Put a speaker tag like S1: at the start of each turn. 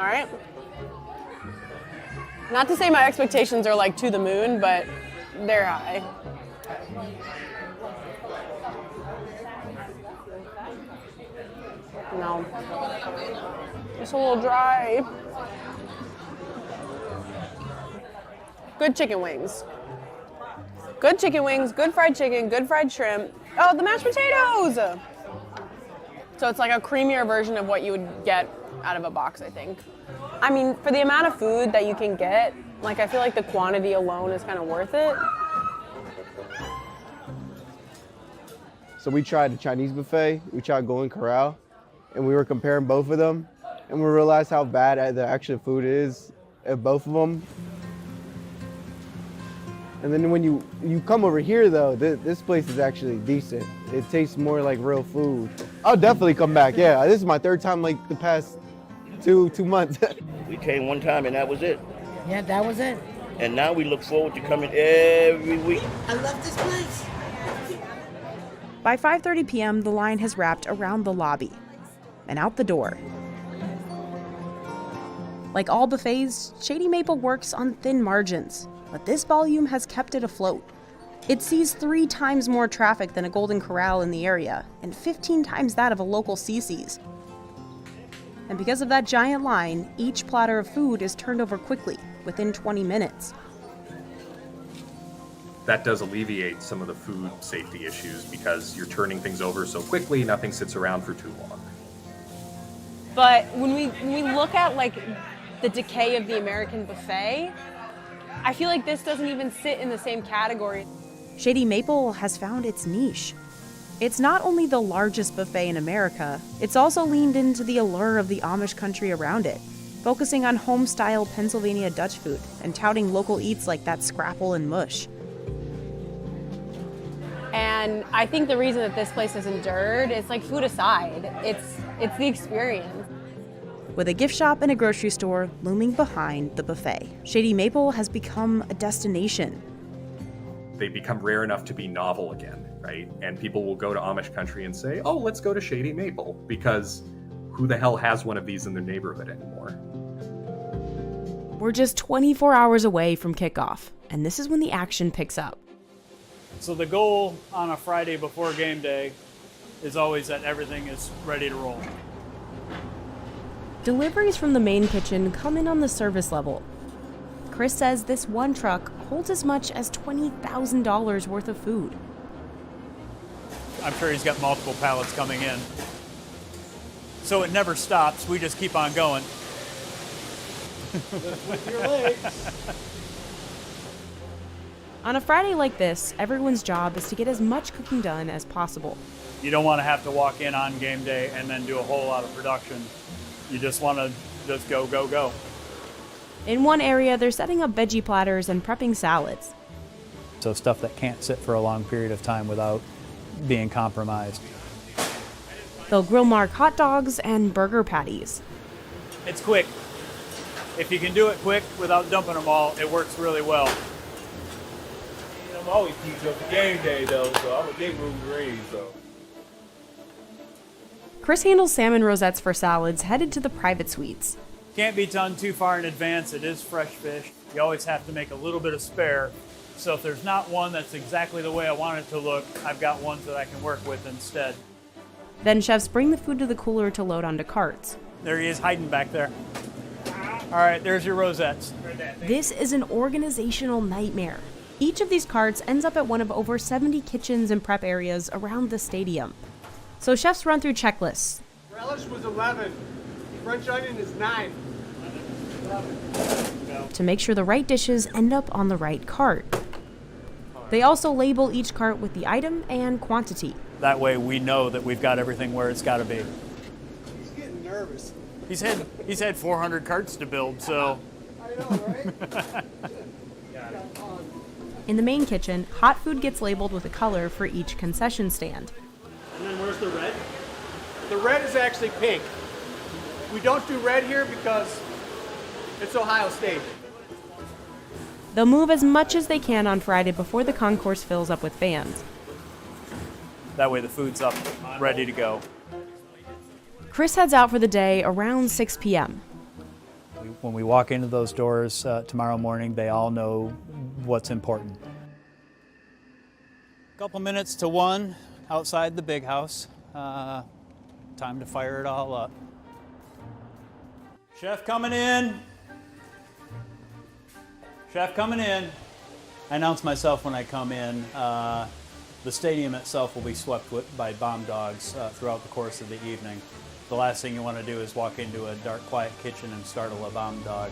S1: All right. Not to say my expectations are like to the moon, but they're high. No. It's a little dry. Good chicken wings. Good chicken wings, good fried chicken, good fried shrimp. Oh, the mashed potatoes! So it's like a creamier version of what you would get out of a box, I think. I mean, for the amount of food that you can get, like I feel like the quantity alone is kind of worth it.
S2: So we tried the Chinese buffet, we tried Golden Corral, and we were comparing both of them, and we realized how bad the actual food is at both of them. And then when you come over here though, this place is actually decent. It tastes more like real food. I'll definitely come back, yeah. This is my third time like the past two months.
S3: We came one time and that was it.
S4: Yeah, that was it.
S3: And now we look forward to coming every week.
S4: I love this place.
S5: By 5:30 p.m., the line has wrapped around the lobby and out the door. Like all buffets, Shady Maple works on thin margins, but this volume has kept it afloat. It sees 3 times more traffic than a Golden Corral in the area, and 15 times that of a local CC's. And because of that giant line, each platter of food is turned over quickly, within 20 minutes.
S6: That does alleviate some of the food safety issues because you're turning things over so quickly, nothing sits around for too long.
S1: But when we look at like the decay of the American buffet, I feel like this doesn't even sit in the same category.
S5: Shady Maple has found its niche. It's not only the largest buffet in America, it's also leaned into the allure of the Amish country around it, focusing on home-style Pennsylvania Dutch food and touting local eats like that scrapple and mush.
S1: And I think the reason that this place has endured is like food aside, it's the experience.
S5: With a gift shop and a grocery store looming behind the buffet, Shady Maple has become a destination.
S6: They become rare enough to be novel again, right? And people will go to Amish country and say, oh, let's go to Shady Maple, because who the hell has one of these in their neighborhood anymore?
S5: We're just 24 hours away from kickoff, and this is when the action picks up.
S7: So the goal on a Friday before game day is always that everything is ready to roll.
S5: Deliveries from the main kitchen come in on the service level. Chris says this one truck holds as much as $20,000 worth of food.
S7: I'm sure he's got multiple pallets coming in. So it never stops, we just keep on going.
S2: With your legs.
S5: On a Friday like this, everyone's job is to get as much cooking done as possible.
S7: You don't want to have to walk in on game day and then do a whole lot of production. You just want to just go, go, go.
S5: In one area, they're setting up veggie platters and prepping salads.
S8: So stuff that can't sit for a long period of time without being compromised.
S5: They'll grill mark hot dogs and burger patties.
S7: It's quick. If you can do it quick without dumping them all, it works really well.
S9: I'm always keeping up the game day though, so I'm a big room green, so.
S5: Chris handles salmon rosettes for salads headed to the private suites.
S7: Can't be done too far in advance. It is fresh fish. You always have to make a little bit of spare. So if there's not one that's exactly the way I want it to look, I've got ones that I can work with instead.
S5: Then chefs bring the food to the cooler to load onto carts.
S7: There he is hiding back there. All right, there's your rosettes.
S5: This is an organizational nightmare. Each of these carts ends up at one of over 70 kitchens and prep areas around the stadium. So chefs run through checklists.
S2: Relish was 11. French onion is 9.
S5: To make sure the right dishes end up on the right cart. They also label each cart with the item and quantity.
S7: That way we know that we've got everything where it's got to be.
S2: He's getting nervous.
S7: He's had 400 carts to build, so.
S2: I know, right?
S5: In the main kitchen, hot food gets labeled with a color for each concession stand.
S7: And then where's the red?
S2: The red is actually pink. We don't do red here because it's Ohio State.
S5: They'll move as much as they can on Friday before the concourse fills up with fans.
S7: That way the food's up, ready to go.
S5: Chris heads out for the day around 6 p.m.
S8: When we walk into those doors tomorrow morning, they all know what's important. Couple minutes to 1 outside the big house. Time to fire it all up. Chef coming in. Chef coming in. I announce myself when I come in. The stadium itself will be swept by bomb dogs throughout the course of the evening. The last thing you want to do is walk into a dark, quiet kitchen and startle a bomb dog.